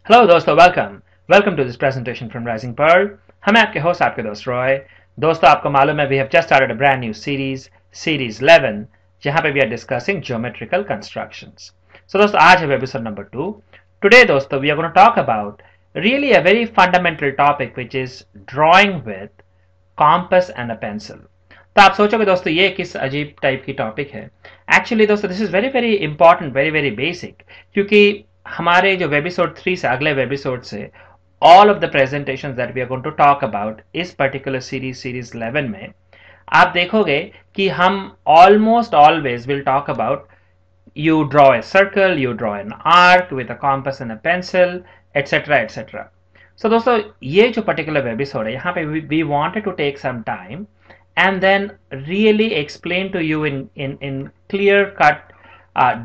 Hello दोस्तों, welcome to this presentation from Rising Pearl. हम आपके होस्ट, आपके दोस्त रॉय। दोस्तों, आपको मालूम है we have just started a brand new series 11, जहां पे we are discussing geometrical constructions. So दोस्तों, आज है एपिसोड नंबर 2। टुडे दोस्तों, we are gonna talk about really a very fundamental topic which is drawing with compass and a pencil. तो आप सोचोगे दोस्तों ये किस अजीब टाइप की टॉपिक है। एक्चुअली दोस्तों this is very very important, very very basic, क्योंकि हमारे जो वेबिसोड 3 से अगले वेबिसोड से all of the presentations that we are going to talk about इस पर्टिकुलर सीरीज 11 में आप देखोगे कि हम almost always will talk about you draw a circle, you draw an arc with a compass and a pencil, etc. etc. So दोस्तों ये जो particular episode है यहाँ पे we wanted to take some time and then really explain to you in clear cut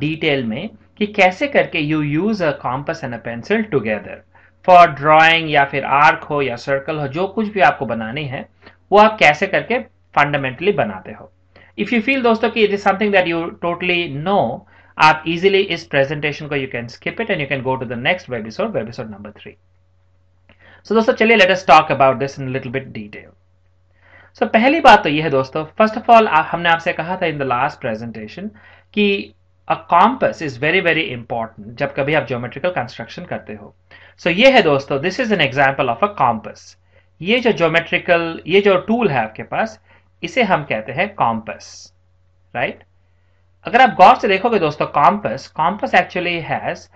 detail में कि कैसे करके you use a compass and a pencil together for drawing या फिर arc हो या circle हो, जो कुछ भी आपको बनानी है वो आप कैसे करके fundamentally बनाते हो। If you feel दोस्तों कि it is something that you totally know, आप इजीली इस प्रेजेंटेशन को you can skip it and you can go to the next webisode number 3। So दोस्तों चलिए let us talk about this in little bit detail. So पहली बात तो ये है दोस्तों, फर्स्ट ऑफ ऑल हमने आपसे कहा था इन द लास्ट प्रेजेंटेशन कि a compass is very very important जब कभी आप ज्योमेट्रिकल कंस्ट्रक्शन करते हो। सो ये है दोस्तों, this is an example of a compass. ये जो ज्योमेट्रिकल ये जो टूल है आपके पास, इसे हम कहते हैं कॉम्पस, राइट। अगर आप गौर से देखोगे दोस्तों, compass actually has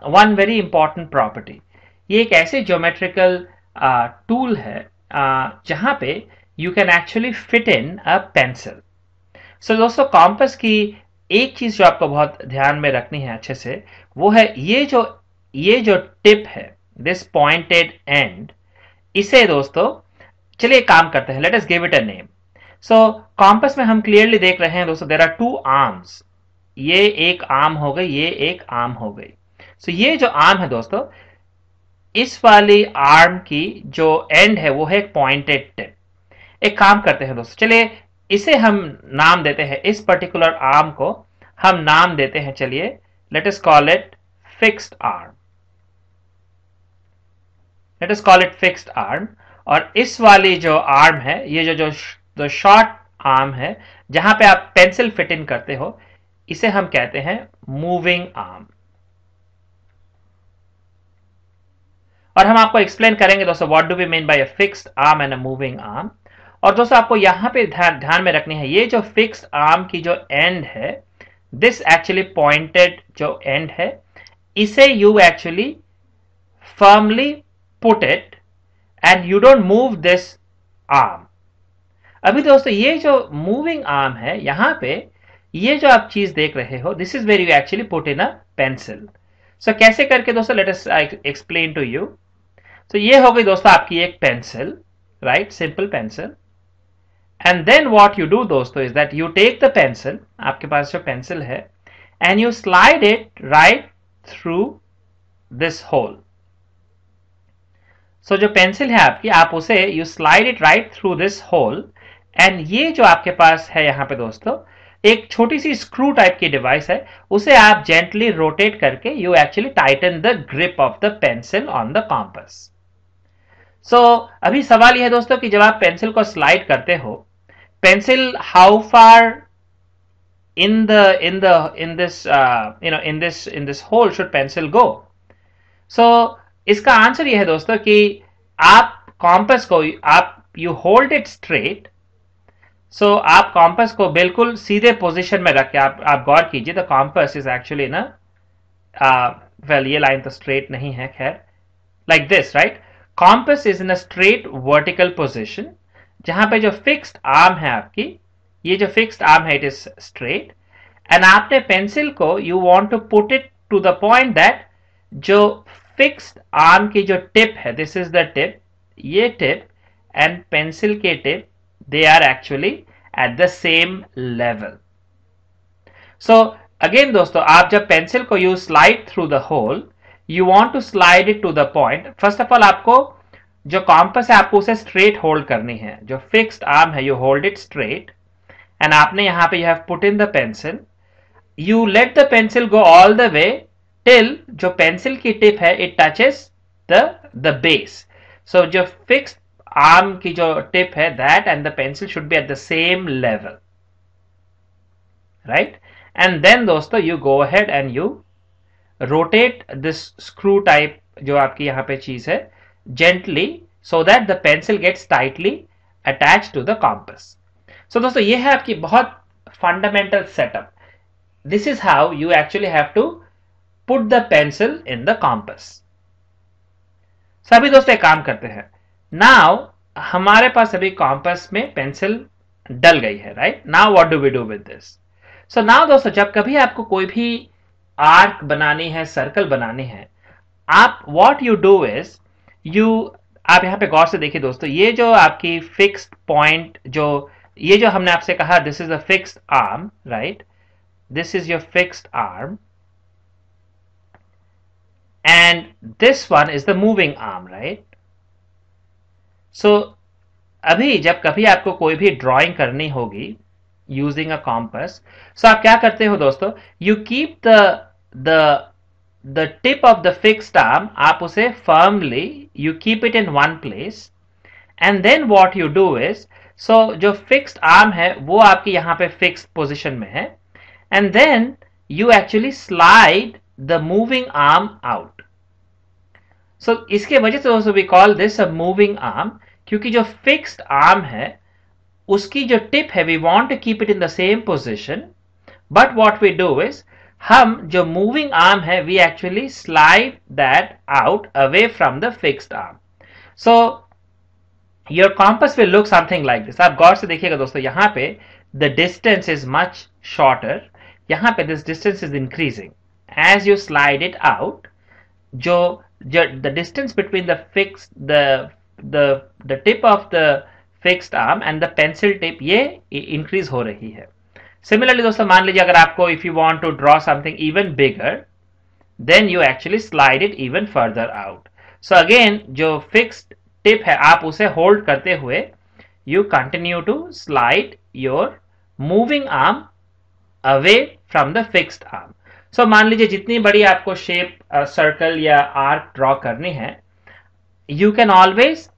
one very important property. ये एक ऐसे ज्योमेट्रिकल टूल है जहां पे you can actually fit in a pencil. So दोस्तों, कॉम्पस की एक चीज जो आपको बहुत ध्यान में रखनी है अच्छे से, वो है ये जो टिप है, दिस पॉइंटेड एंड, इसे दोस्तों चलिए काम करते हैं, let us give it a name. So compass में हम क्लियरली देख रहे हैं दोस्तों, देर आर टू आर्म्स। ये एक आर्म हो गई, ये एक आर्म हो गई। सो ये जो आर्म है दोस्तों, इस वाली आर्म की जो एंड है वो है एक पॉइंटेड टिप। एक काम करते हैं दोस्तों, चलिए इसे हम नाम देते हैं, इस पर्टिकुलर आर्म को हम नाम देते हैं, चलिए let us call it fixed arm. Let us call it fixed arm. और इस वाली जो आर्म है, ये जो शॉर्ट आर्म है जहां पे आप पेंसिल फिट इन करते हो, इसे हम कहते हैं मूविंग आर्म। और हम आपको एक्सप्लेन करेंगे दोस्तों what do we mean by a fixed arm and a moving arm. और दोस्तों आपको यहां पे ध्यान में रखनी है, ये जो फिक्स्ड आर्म की जो एंड है, दिस एक्चुअली पॉइंटेड जो एंड है, इसे you actually firmly put it and you don't move this arm. अभी दोस्तों ये जो मूविंग आर्म है, यहां पे ये जो आप चीज देख रहे हो, this is where you actually put in a pencil. So कैसे करके दोस्तों, let us explain to you. तो ये हो गई दोस्तों आपकी एक pencil, right, simple pencil. And then what you do दोस्तों is that you take the pencil, आपके पास जो पेंसिल है, and you slide it right through this hole. So जो पेंसिल है आपकी, आप उसे you slide it right through this hole. And ये जो आपके पास है यहां पे दोस्तों, एक छोटी सी स्क्रू टाइप की डिवाइस है, उसे आप जेंटली रोटेट करके you actually tighten the grip of the pencil on the compass. So अभी सवाल यह है दोस्तों कि जब आप पेंसिल को स्लाइड करते हो, pencil how far in this hole should pencil go? So इसका आंसर यह है दोस्तों कि आप कॉम्पस को आप यू होल्ड इट स्ट्रेट। सो आप कॉम्पस को बिल्कुल सीधे पोजीशन में रख के आप गौर कीजिए, द कॉम्पस इज एक्चुअली ना, वेल ये लाइन तो स्ट्रेट नहीं है, खैर like this, right. Compass is in a straight vertical position, जहां पे जो फिक्स्ड आर्म है आपकी, ये जो फिक्स्ड आर्म है इट इज स्ट्रेट। एंड आपने पेंसिल को you want to put it to the point that जो फिक्स्ड आर्म की जो टिप है, दिस इज द टिप, ये टिप एंड पेंसिल के tip, they are actually at the same level. So again दोस्तों, आप जब पेंसिल को you slide through the hole, you want to slide it to the point. First of all आपको जो compass है आपको उसे स्ट्रेट होल्ड करनी है, जो फिक्स्ड आर्म है you hold it straight, and आपने यहां पे you have put in the pencil, you let the pencil go all the way till जो पेंसिल की टिप है it touches the base. So जो फिक्स्ड आर्म की जो टिप है that end the pencil should be at the same level, right. And then दोस्तों you go ahead and you rotate this screw type जो आपकी यहां पे चीज है gently so that the pencil gets tightly attached to the compass. So दोस्तों ये है आपकी बहुत fundamental setup. This is how you actually have to put the pencil in the compass. So अभी दोस्तों एक काम करते हैं. Now हमारे पास अभी compass में pencil डल गई है, right? Now what do we do with this? So now दोस्तों जब कभी आपको कोई भी आर्क बनानी है, सर्कल बनानी है, आप what you do is you आप यहां पे गौर से देखिए दोस्तों, ये जो आपकी फिक्स्ड पॉइंट जो ये जो हमने आपसे कहा this is a fixed arm, right, this is your fixed arm and this one is the moving arm, right. So अभी जब कभी आपको कोई भी ड्राइंग करनी होगी यूजिंग अ कॉम्पस, सो आप क्या करते हो दोस्तों, you keep the tip of the fixed arm, आप उसे firmly you keep it in one place and then what you do is, so जो fixed arm है वो आपकी यहाँ पे fixed position में है and then you actually slide the moving arm out. So इसके वजह से दोस्तों we call this a moving arm, क्योंकि जो fixed arm है उसकी जो tip है we want to keep it in the same position, but what we do is हम जो मूविंग आर्म है we actually slide that out away from the fixed arm. So your compass will look something like this. आप गौर से देखिएगा दोस्तों, यहां पे the distance is much shorter, यहां पे this distance is increasing as you slide it out. जो the distance between the fix the tip of the fixed arm and the pencil tip ये इंक्रीज हो रही है. सिमिलरली दोस्तों मान लीजिए अगर आपको if you want to draw something even bigger then you actually slide it even further out. So again जो फिक्स्ड टिप है आप उसे होल्ड करते हुए you continue to slide your moving arm away from the fixed arm. So मान लीजिए जितनी बड़ी आपको शेप सर्कल या आर्क ड्रॉ करनी है you can always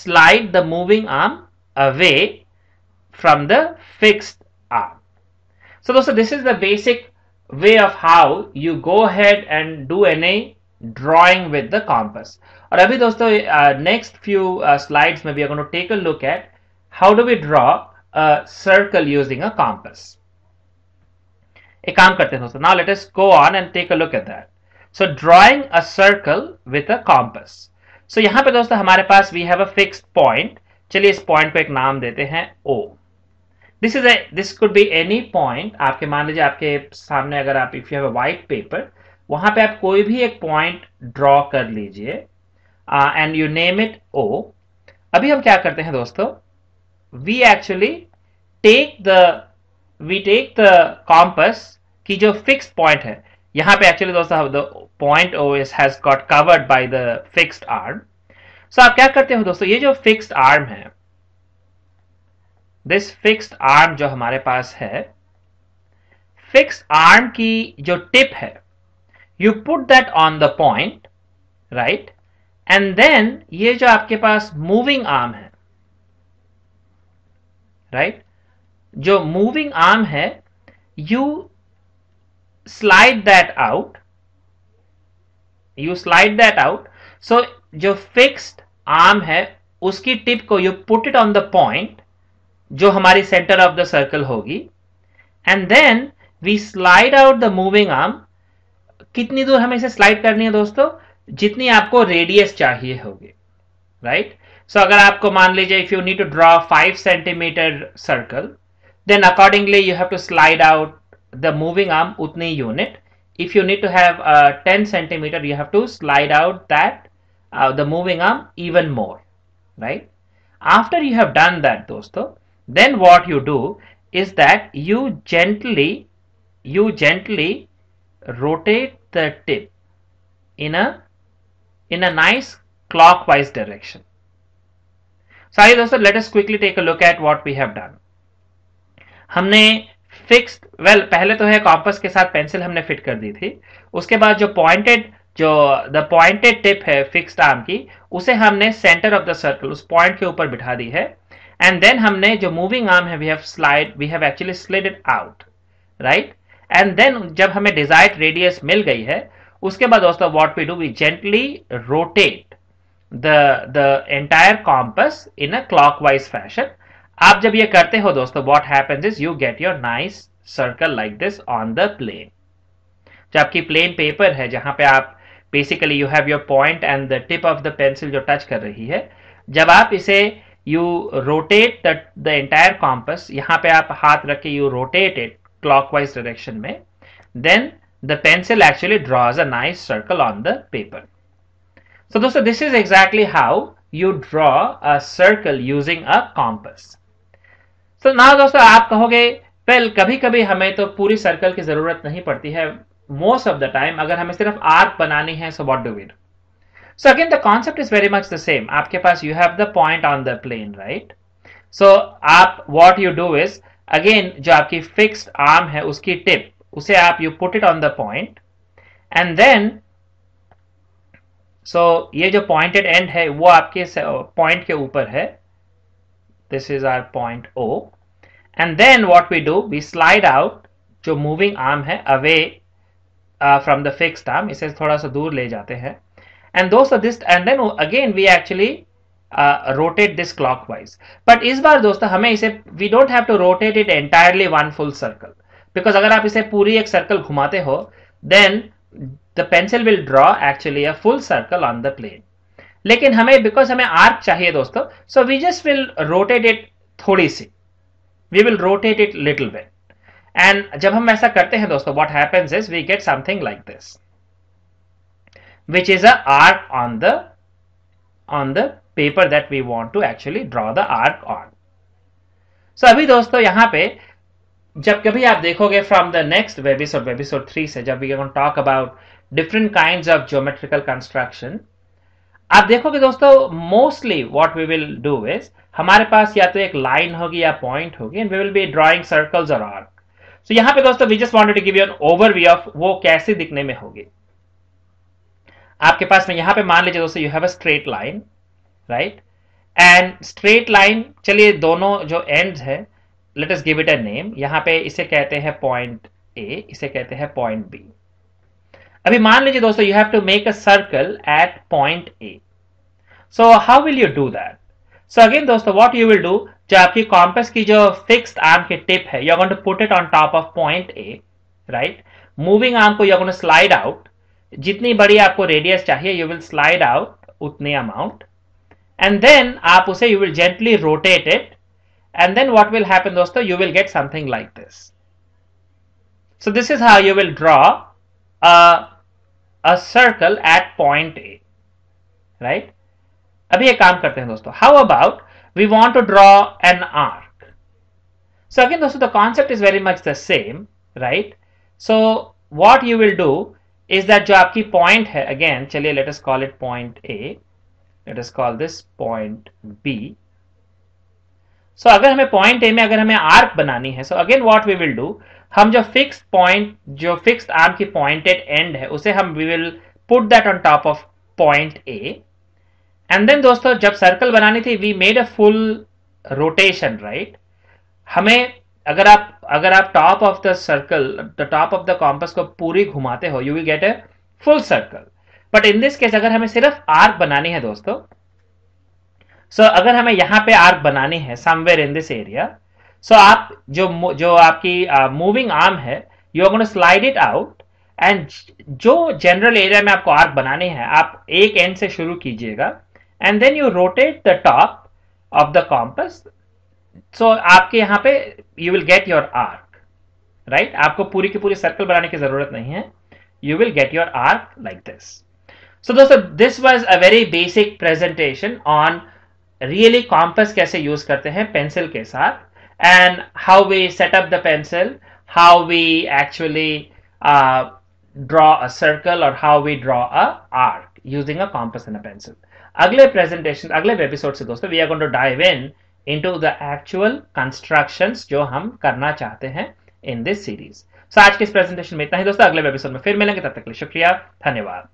slide the moving arm away from the fixed arm. So दोस्तों this is the basic way of how you go ahead and do any drawing with the compass. और अभी दोस्तों next few slides में we are going to take a look at how do we draw a circle using a compass. एक काम करते हैं दोस्तों, now let us go on and take a look at that. So drawing a circle with a compass. So यहाँ पे दोस्तों हमारे पास we have a fixed point. चलिए इस point को एक नाम देते हैं O. This could be any point. आपके मान लीजिए आपके सामने अगर आप if you have a white paper वहां पे आप कोई भी एक point draw कर लीजिए and you name it O. अभी हम क्या करते हैं दोस्तों, we actually take the compass की जो fixed point है यहाँ पे actually दोस्तों the point O has got covered by the fixed arm. So आप क्या करते हो दोस्तों, ये जो fixed arm है दिस फिक्स्ड आर्म जो हमारे पास है, फिक्स्ड आर्म की जो टिप है you put that on the point, right, and then ये जो आपके पास मूविंग आर्म है, राइट, जो मूविंग आर्म है you slide that out, so जो फिक्स्ड आर्म है उसकी टिप को you put it on the point जो हमारी सेंटर ऑफ द सर्कल होगी and then we slide out the moving arm. कितनी दूर हमें इसे स्लाइड करनी है दोस्तों, जितनी आपको रेडियस चाहिए होगी, राइट. सो अगर आपको मान लीजिए if you need to draw 5 centimetre circle then accordingly you have to slide out the moving arm उतनी unit. If you need to have 10 centimetre you have to slide out that the moving arm even more, right. After you have done that दोस्तों, then what you do is that you gently rotate the tip in a nice clockwise direction. So दोस्तों let us quickly take a look at what we have done. हमने fixed पहले तो है compass के साथ pencil हमने fit कर दी थी, उसके बाद जो द पॉइंटेड टिप है फिक्स्ड आर्म की, उसे हमने सेंटर ऑफ द सर्कल, उस पॉइंट के ऊपर बिठा दी है। एंड देन हमने जो मूविंग आर्म है we have actually slid it out, right. And then जब हमें डिजायर्ड रेडियस मिल गई है, उसके बाद दोस्तों what we do, we gently rotate the entire compass in a clockwise fashion. आप जब ये करते हो दोस्तों, what happens is you get your nice circle like this on the plane. जो आपकी प्लेन पेपर है, जहां पे आप basically you have your point and the tip of the pencil जो टच कर रही है, जब आप इसे you rotate the entire compass, यहां पे आप हाथ रख के you rotate it clockwise direction में, then the pencil actually draws a nice circle on the paper. So दोस्तों, this is exactly how you draw a circle using a compass. So now दोस्तों, आप कहोगे वेल कभी कभी हमें तो पूरी सर्कल की जरूरत नहीं पड़ती है, मोस्ट ऑफ द टाइम अगर हमें सिर्फ आर्क बनानी है, so what do we do? So again the concept is very much the same. आपके पास you have the point on the plane, right? So आप what you do is, again जो आपकी fixed arm है उसकी tip, उसे आप you put it on the point and then ये जो पॉइंटेड एंड है वो आपके पॉइंट के ऊपर है, this is our point O, and then what we do, we slide out जो मूविंग आर्म है away from the fixed arm, इसे थोड़ा सा दूर ले जाते हैं, एंड दोस्तों this and then again we actually rotate this clockwise. But इस बार दोस्तों हमें इसे, we don't have to rotate it entirely one full circle, because अगर आप इसे पूरी एक सर्कल घुमाते हो, then the pencil will draw actually a full circle on the plane. लेकिन हमें बिकॉज हमें आर्क चाहिए दोस्तों, so we just will rotate it थोड़ी सी, we will rotate it little bit. and जब हम ऐसा करते हैं दोस्तों, what happens is we get something like this, which is a arc on the paper that we want to actually draw the arc on. so अभी दोस्तों यहाँ पे जब कभी आप देखोगे फ्रॉम द नेक्स्ट वेबिसोड 3 से, जब we going to talk about different kinds of geometrical construction, आप देखोगे दोस्तों mostly what we will do is, हमारे पास या तो एक लाइन होगी या पॉइंट होगी, and we will be drawing circles और आर्क. सो यहां पे दोस्तों we just wanted to give you an overview of वो कैसे दिखने में होगी. आपके पास में यहां पे मान लीजिए दोस्तों you have a straight line, right, and straight line, चलिए दोनों जो एंड्स है, let us give it a name. यहां पे इसे कहते हैं पॉइंट A, इसे कहते हैं पॉइंट B. अभी मान लीजिए दोस्तों you have to make a circle at point A. So how will you do that? So again दोस्तों व्हाट यू विल डू, जो आपकी कॉम्पस की जो फिक्स्ड आर्म की टिप है, you are going to put it on top of point A, right. Moving arm को you are going to slide out, जितनी बड़ी आपको रेडियस चाहिए यू विल स्लाइड आउट उतनी अमाउंट, एंड देन आप उसे you will gently rotate it, and then what will happen दोस्तों, you will get something like this. So this is how you will draw a circle at point A, right? अभी एक काम करते हैं दोस्तों, how about we want to draw an arc. So again दोस्तों the concept is very much the same, right? So what you will do is that जो आपकी point है, again चलिए let us call it point A, let us call this point B. सो अगर हमें point A में अगर हमें arc बनानी है, so again what we will do, हम जो फिक्स्ड पॉइंट, जो फिक्स्ड आर्म की पॉइंटेड एंड है, उसे हम we will put that on top of point A, and then दोस्तों जब सर्कल बनानी थी we made a full rotation, right. हमें अगर आप top of the circle, the top of the compass को पूरी घुमाते हो, you will get a full circle. But in this case अगर हमें सिर्फ आर्क बनानी है दोस्तों, सो अगर हमें यहां पे आर्क बनानी है somewhere in this area, so आप जो आपकी मूविंग आर्म है, you are going to slide it out, and जो जनरल एरिया में आपको आर्क बनानी है आप एक एंड से शुरू कीजिएगा, and then you rotate the top of the compass. So आपके यहां पे you will get your arc, right. आपको पूरी की पूरी सर्कल बनाने की जरूरत नहीं है, you will get your arc like this. So दोस्तों this was a very basic presentation on really compass कैसे यूज करते हैं पेंसिल के साथ, and how we set up the pencil, how we actually draw a circle और how we draw a arc using a compass and a pencil. अगले presentation, अगले episode से दोस्तों we are going to dive in into the actual constructions जो हम करना चाहते हैं in this series. So आज के इस प्रेजेंटेशन में इतना ही दोस्तों, अगले एपिसोड में फिर मिलेंगे, तब तक के लिए शुक्रिया, धन्यवाद।